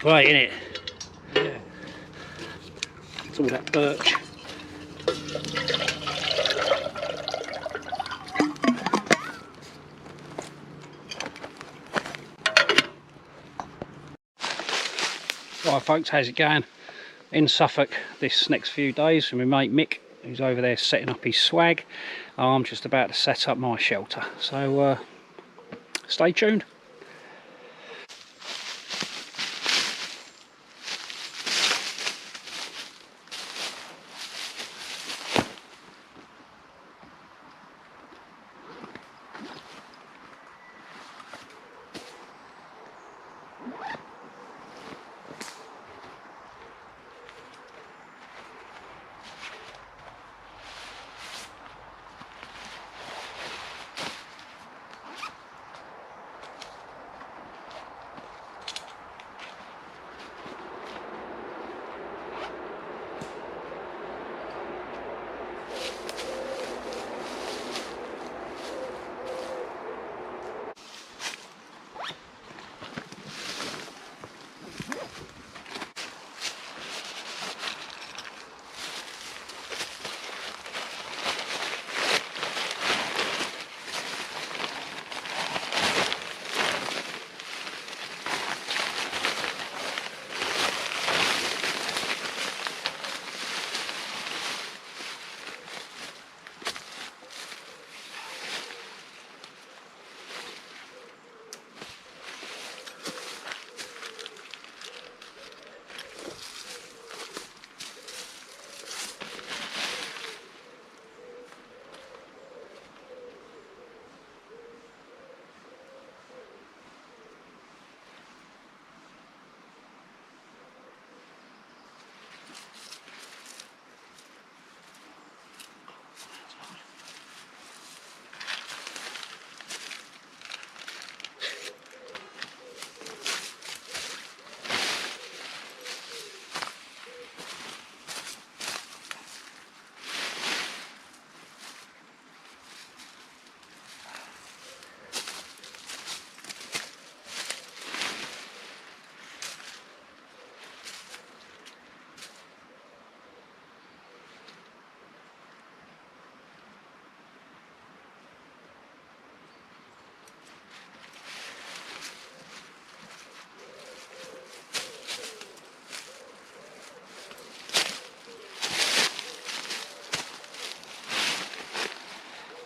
Great, isn't it? Yeah. It's all that birch. Right folks, how's it going? In Suffolk this next few days with my mate Mick, who's over there setting up his swag. I'm just about to set up my shelter, so stay tuned.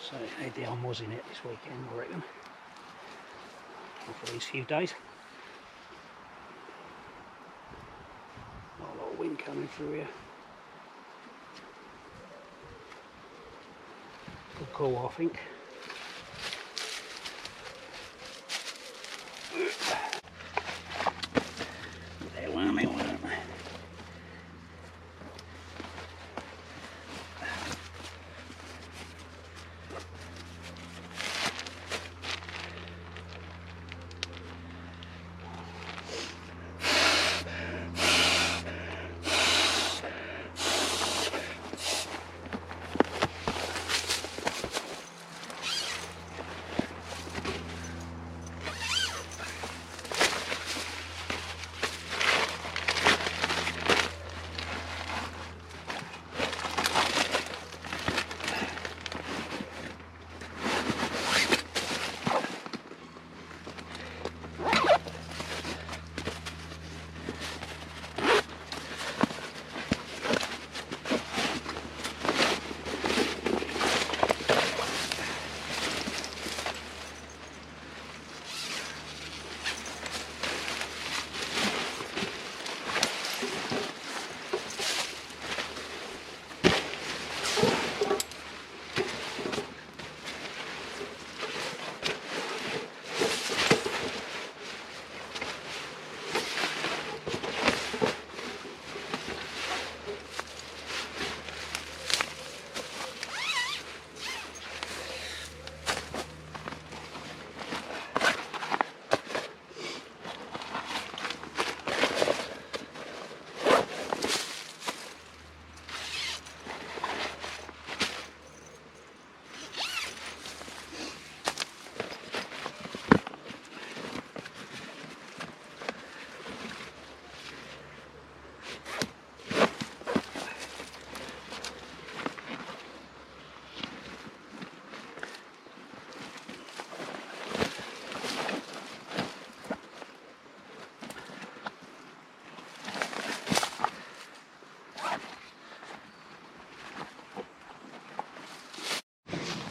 So the arm was in it this weekend, I reckon, or for these few days. Not a lot of wind coming through here. Good call, I think. There weren't they?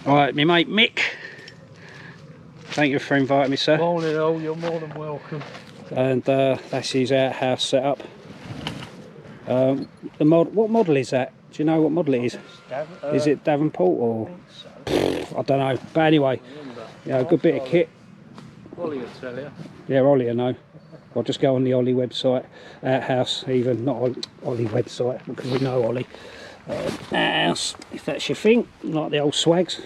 Alright, my mate Mick. Thank you for inviting me, sir. Morning all, you're more than welcome. And that's his outhouse setup. What model is that? Do you know what model it is? Is it Davenport or? I don't know. But anyway, yeah, a good bit of kit. Ollie will tell you. Yeah, Ollie, I know. I'll just go on the Ollie website, outhouse even, not Ollie website, because we know Ollie. Outhouse, if that's your thing, like the old swags.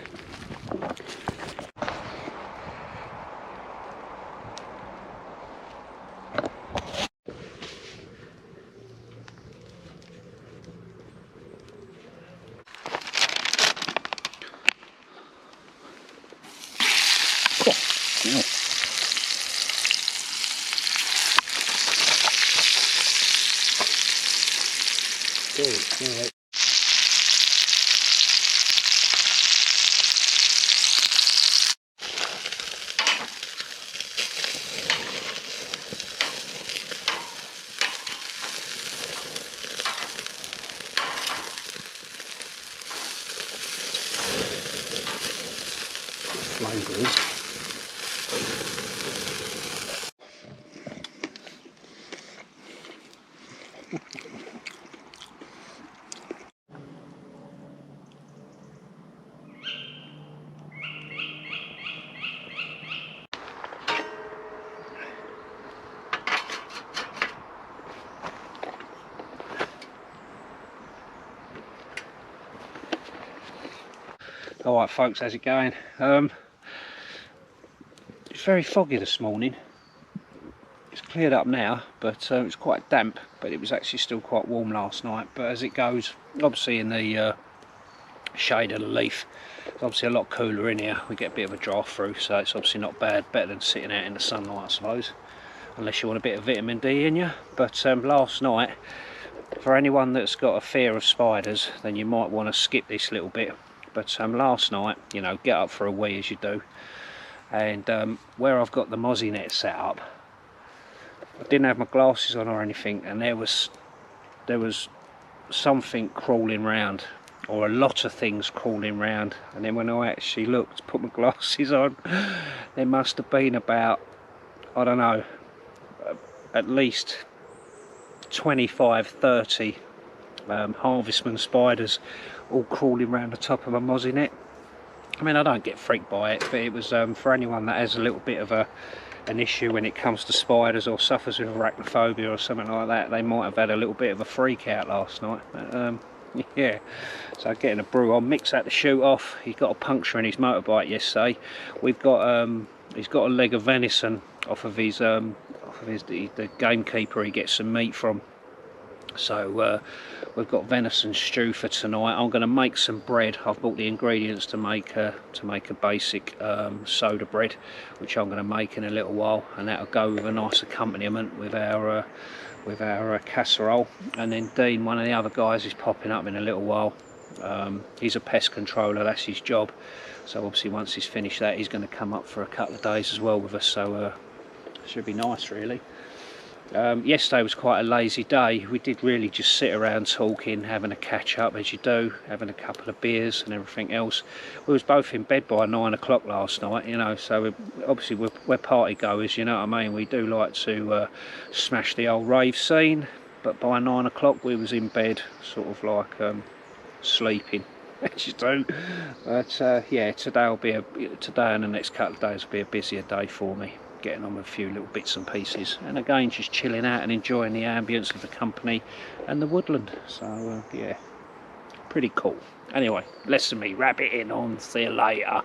Yeah. Flame grease. Alright folks, how's it going? It's very foggy this morning. It's cleared up now, but it's quite damp, but it was actually still quite warm last night. But as it goes, obviously in the shade of the leaf, it's obviously a lot cooler in here. We get a bit of a draft through, so it's obviously not bad, better than sitting out in the sunlight I suppose, unless you want a bit of vitamin D in you. But last night, for anyone that's got a fear of spiders, then you might want to skip this little bit. But last night, you know, get up for a wee as you do, and where I've got the mozzie net set up, I didn't have my glasses on or anything, and there was something crawling round, or a lot of things crawling round. And then when I actually looked, put my glasses on, there must have been about, I don't know, at least 25-30 harvestman spiders all crawling around the top of my mozzie net. I mean, I don't get freaked by it, but it was for anyone that has a little bit of an issue when it comes to spiders, or suffers with arachnophobia or something like that, they might have had a little bit of a freak out last night. But, yeah, so getting a brew on. Mick's had to shoot off. He got a puncture in his motorbike yesterday. We've got he's got a leg of venison off of his the gamekeeper he gets some meat from. So we've got venison stew for tonight. I'm going to make some bread. I've bought the ingredients to make a basic soda bread, which I'm going to make in a little while, and that'll go with a nice accompaniment with our casserole. And then Dean, one of the other guys, is popping up in a little while. He's a pest controller, that's his job. So obviously once he's finished that, he's going to come up for a couple of days as well with us. So should be nice really. Yesterday was quite a lazy day. We did really just sit around talking, having a catch up as you do, having a couple of beers and everything else. We was both in bed by 9 o'clock last night, you know, so obviously we're party goers, you know what I mean. We do like to smash the old rave scene, but by 9 o'clock we was in bed, sort of like sleeping, as you do. But yeah, today and the next couple of days will be a busier day for me, getting on with a few little bits and pieces, and again just chilling out and enjoying the ambience of the company and the woodland. So yeah, pretty cool. Anyway, less of me rabbiting on. See you later.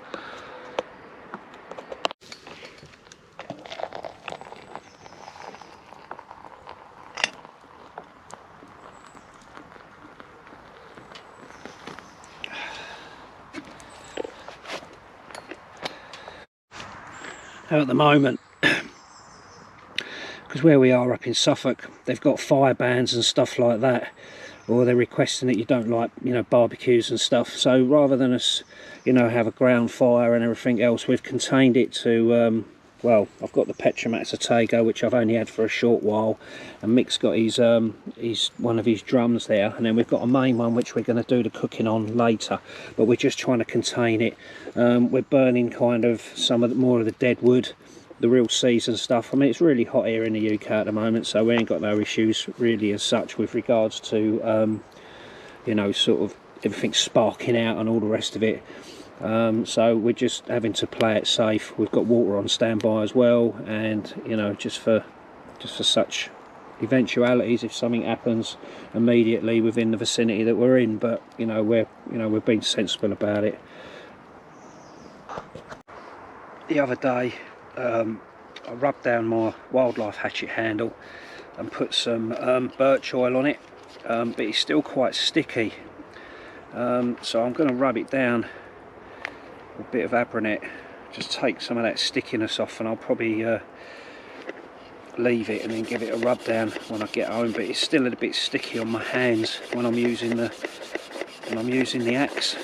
Now at the moment, because where we are up in Suffolk, they've got fire bans and stuff like that, or they're requesting that you don't like, you know, barbecues and stuff. So rather than us, you know, have a ground fire and everything else, we've contained it to well, I've got the Petromax Ortega, which I've only had for a short while, and Mick's got his one of his drums there, and then we've got a main one which we're going to do the cooking on later, but we're just trying to contain it. We're burning kind of some of the more of the dead wood, the real season stuff. I mean, it's really hot here in the UK at the moment, so we ain't got no issues really as such with regards to you know, sort of everything sparking out and all the rest of it. So we're just having to play it safe. We've got water on standby as well, and you know, just for such eventualities, if something happens immediately within the vicinity that we're in. But you know, we're being sensible about it. The other day I rubbed down my wildlife hatchet handle and put some birch oil on it, but it's still quite sticky, so I'm going to rub it down with a bit of Abranet, just take some of that stickiness off, and I'll probably leave it and then give it a rub down when I get home. But it's still a little bit sticky on my hands when I'm using the axe.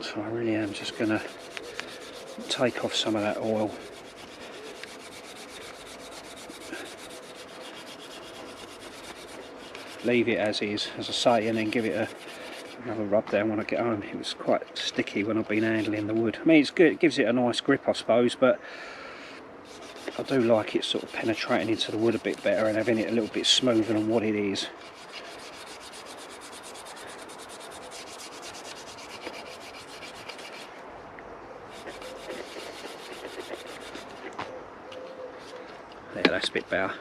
So I really am just going to take off some of that oil. Leave it as is, as I say, and then give it another rub down when I get home. It was quite sticky when I've been handling the wood. I mean, it's good, it gives it a nice grip, I suppose, but I do like it sort of penetrating into the wood a bit better and having it a little bit smoother than what it is. Yeah, that's a bit better.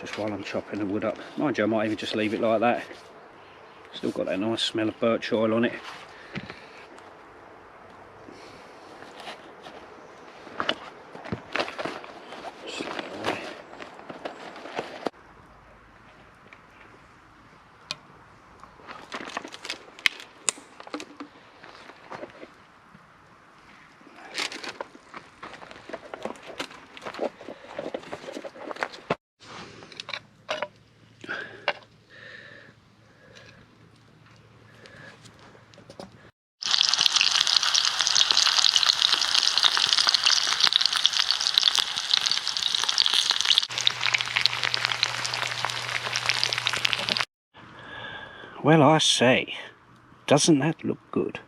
Just while I'm chopping the wood up. Mind you, I might even just leave it like that. Still got that nice smell of birch oil on it. Well, I say, doesn't that look good?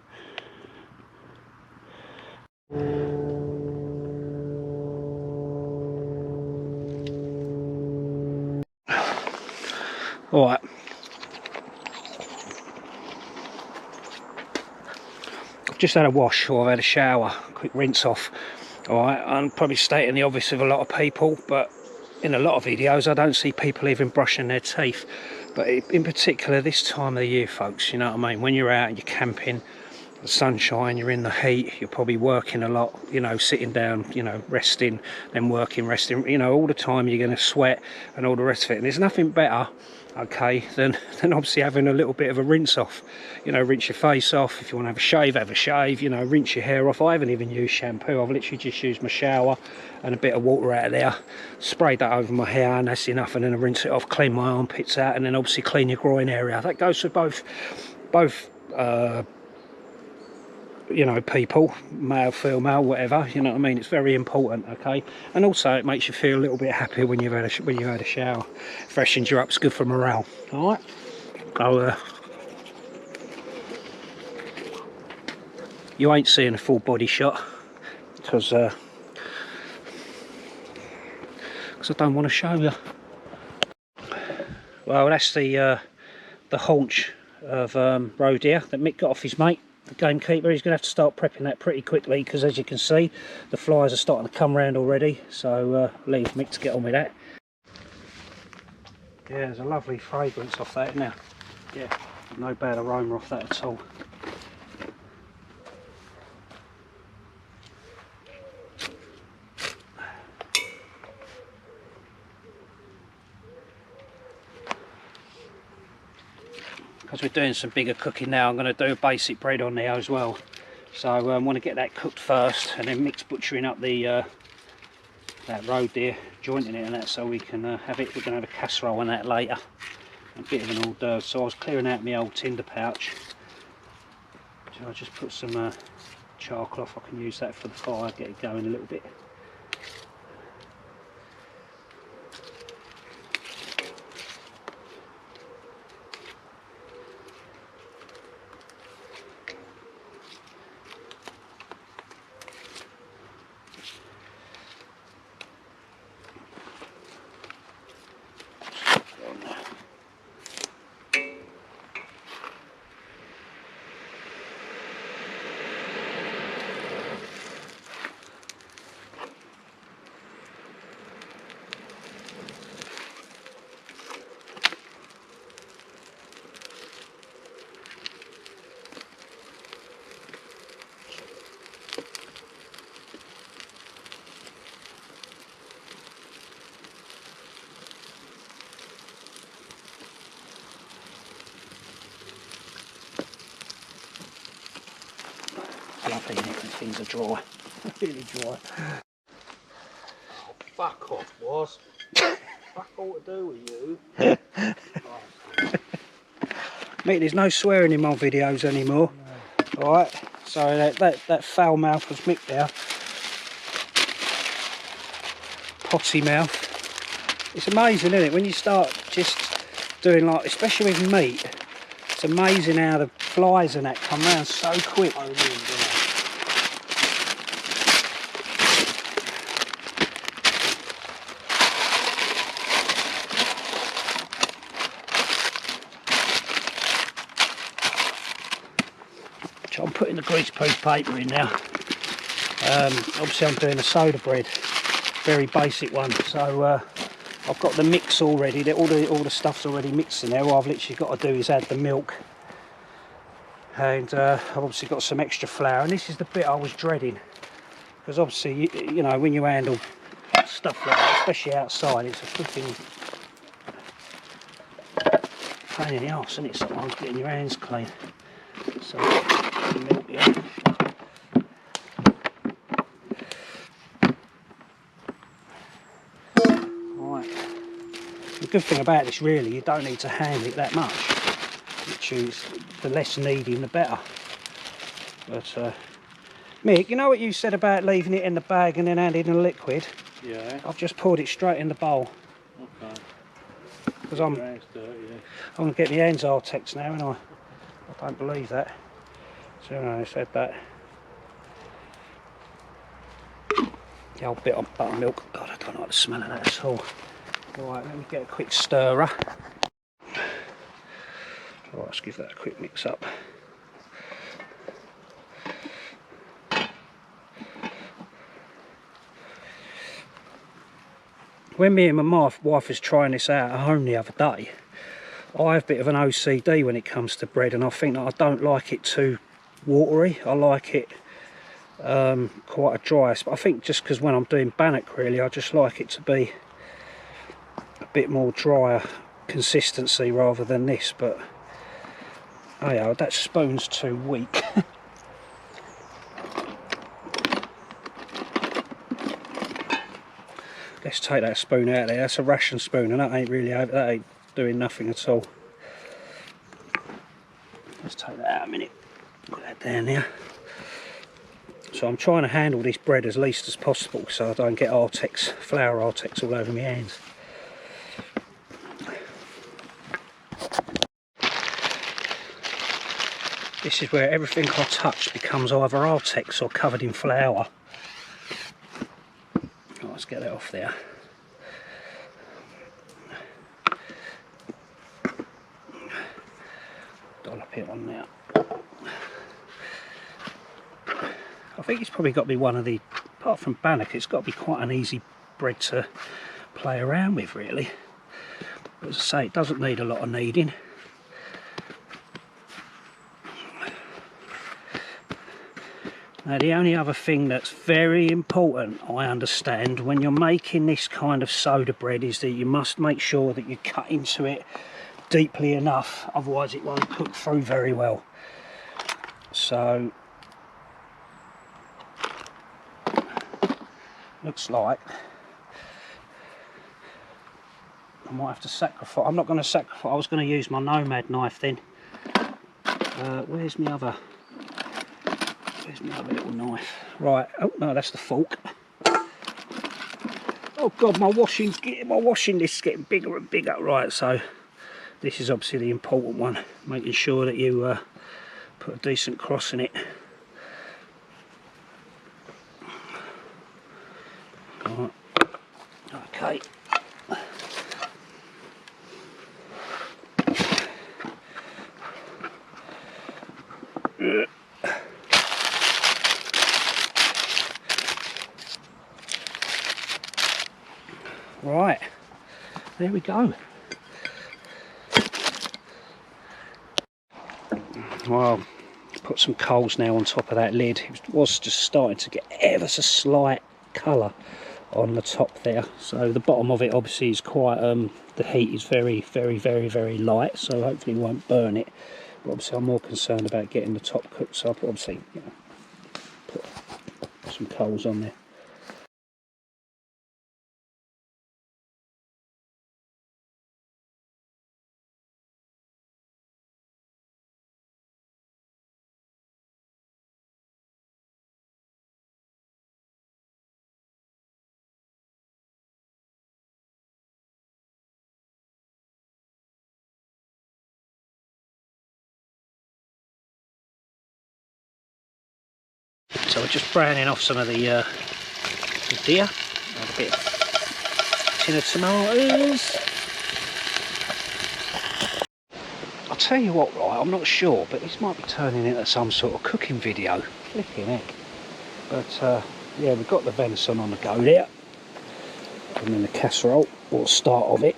Alright. I've just had a wash, or I've had a shower, quick rinse off. Alright, I'm probably stating the obvious of a lot of people, but in a lot of videos I don't see people even brushing their teeth. But in particular this time of the year, folks, you know what I mean, when you're out and you're camping, the sunshine, you're in the heat, you're probably working a lot, you know, sitting down, you know, resting, then working, resting, you know, all the time you're going to sweat and all the rest of it. And there's nothing better, okay, than obviously having a little bit of a rinse off. You know, rinse your face off. If you want to have a shave, you know, rinse your hair off. I haven't even used shampoo. I've literally just used my shower and a bit of water out of there, sprayed that over my hair, and that's enough. And then I rinse it off, clean my armpits out, and then obviously clean your groin area. That goes for both you know, people, male, female, whatever, you know what I mean. It's very important, okay. And also it makes you feel a little bit happier when you've had a shower. Freshens you up, it's good for morale. All right. Oh, you ain't seeing a full body shot because I don't want to show you. Well, that's the haunch of roe deer that Mick got off his mate, the gamekeeper. He's going to have to start prepping that pretty quickly because, as you can see, the flies are starting to come round already. So leave Mick to get on with that. Yeah, there's a lovely fragrance off that now. Yeah, no bad aroma off that at all. Because we're doing some bigger cooking now, I'm going to do a basic bread on there as well. So I want to get that cooked first, and then Mick's butchering up the that roe deer, jointing it and that, so we can have it. We're going to have a casserole on that later. A bit of an hors d'oeuvre. So I was clearing out my old tinder pouch, So I just put some char cloth, I can use that for the fire, get it going a little bit. Fluffy in it when things are dry, really dry. Oh, fuck off, boss. Fuck all to do with you. Mate, there's no swearing in my videos anymore. No. Alright, so that foul mouth was Mick there. Potty mouth. It's amazing, isn't it, when you start just doing, like, especially with meat, it's amazing how the flies and that come round so quick. So I'm putting the greaseproof paper in now. Obviously I'm doing a soda bread, very basic one. So I've got the mix already. All the stuff's already mixed in there. All I've literally got to do is add the milk, and I've obviously got some extra flour. And this is the bit I was dreading, because obviously you know, when you handle stuff like that, especially outside, it's a flipping pain in the arse, isn't it? Sometimes getting your hands clean. So the milk here. Right. The good thing about this, really, you don't need to handle it that much. Which is, the less kneading the better. But Mick, you know what you said about leaving it in the bag and then adding the liquid? Yeah. I've just poured it straight in the bowl. Okay. Because I'm going to get my hands all text now, and I don't believe that. So I said that. The old bit of buttermilk. God, I don't like the smell of that at all. Right, let me get a quick stirrer. Right, let's give that a quick mix up. When me and my wife was trying this out at home the other day, I have a bit of an OCD when it comes to bread, and I think that I don't like it too watery. I like it quite a dry, but I think just because when I'm doing bannock, really, I just like it to be a bit more drier consistency rather than this. But oh yeah, that spoon's too weak. Let's take that spoon out there. That's a ration spoon, and that ain't doing nothing at all. Let's take that out a minute. Put that down there. So I'm trying to handle this bread as least as possible, so I don't get Artex, flour Artex all over my hands. This is where everything I touch becomes either Artex or covered in flour. Oh, let's get that off there. Dollop it on now. I think it's probably got to be one of the, apart from bannock, it's got to be quite an easy bread to play around with, really. But as I say, it doesn't need a lot of kneading. Now, the only other thing that's very important, I understand, when you're making this kind of soda bread, is that you must make sure that you cut into it deeply enough, otherwise it won't cook through very well. So looks like I might have to sacrifice. I'm not going to sacrifice. I was going to use my Nomad knife then. Where's my other? There's my other little knife. Right, oh no, that's the fork. Oh god, my washing list's getting bigger and bigger. Right, so this is obviously the important one, making sure that you put a decent cross in it. Right. Okay. Right, there we go. Well, put some coals now on top of that lid. It was just starting to get ever so slight colour on the top there. So the bottom of it obviously is quite, the heat is very, very, very, very light. So hopefully it won't burn it. But obviously I'm more concerned about getting the top cooked. So I'll obviously, you know, put some coals on there. So we're just browning off some of the deer. Add a bit of tin of tomatoes. I'll tell you what, right, I'm not sure, but this might be turning into some sort of cooking video. Flipping heck. But yeah, we've got the venison on the go there. And then the casserole, or the start of it.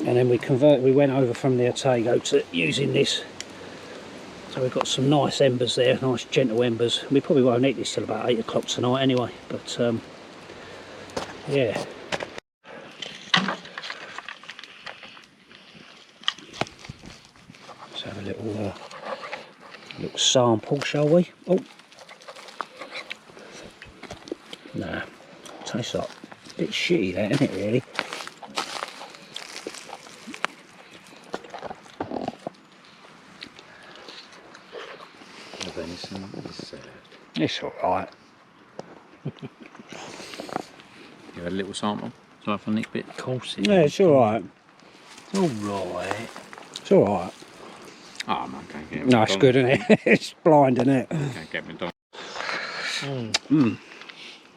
And then we went over from the Otago to using this. So we've got some nice embers there, nice gentle embers. We probably won't eat this till about 8 o'clock tonight anyway, but yeah. Let's have a little sample, shall we? Oh, nah, tastes like a bit shitty that, isn't it really? The venison is It's alright. give it a little sample. So for the next bit. Of course it Yeah, it's alright. It's alright. It's alright. Oh man, can't get it. No, it's good, isn't it? It's blind, isn't it? Can't get me done.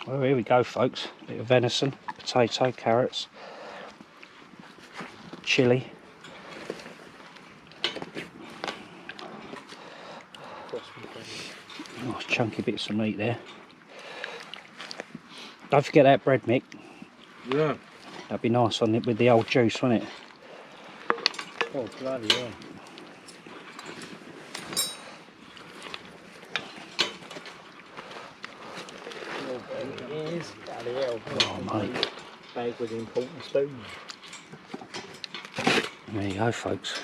Well, here we go, folks. Bit of venison, potato, carrots, chilli. Nice chunky bits of meat there. Don't forget that bread, Mick. Yeah. That'd be nice on it with the old juice, wouldn't it? Oh bloody hell. Yes, bloody hell. Oh, mate. Bag with the important spoon. There you go, folks.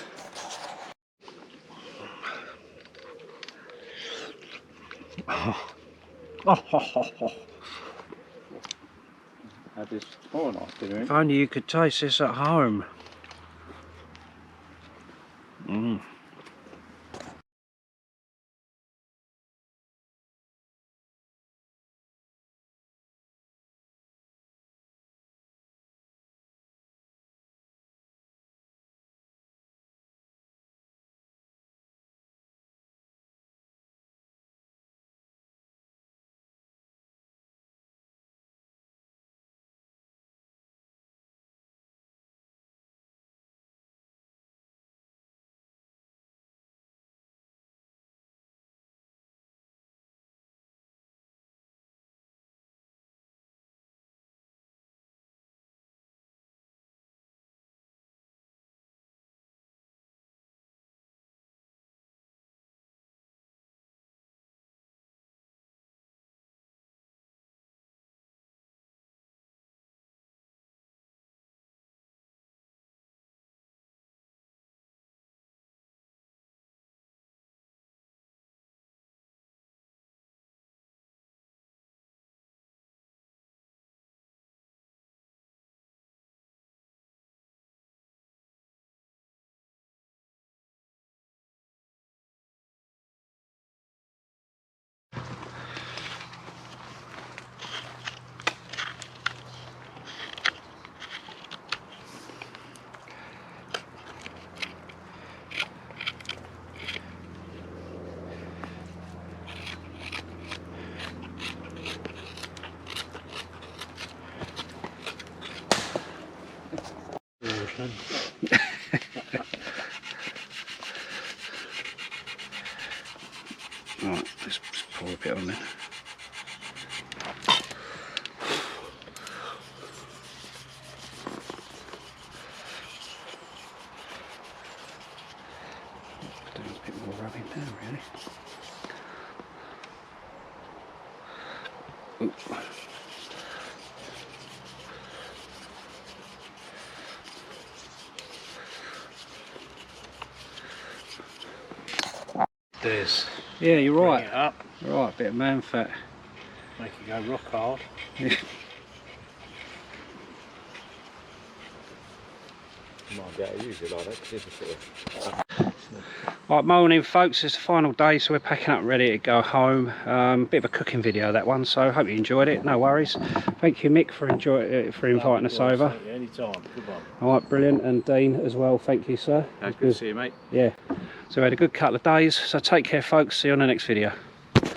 Had this tomorrow night dinner. If only you could taste this at home. Right, let's pour a bit on there. Do a bit more rubbing there, really. Ooh. There's. Yeah, you're Bring right. it up. You're right, a bit of man fat. Make it go rock hard. Might be able to use it like that because it's a sort of. Right, morning folks, it's the final day, so we're packing up ready to go home. Bit of a cooking video, that one, so hope you enjoyed it. No worries. Thank you, Mick, for inviting us over. Anytime. Good one. Alright, brilliant. And Dean as well, thank you, sir. Good to see you, mate. Yeah, so we had a good couple of days, so take care folks, see you on the next video.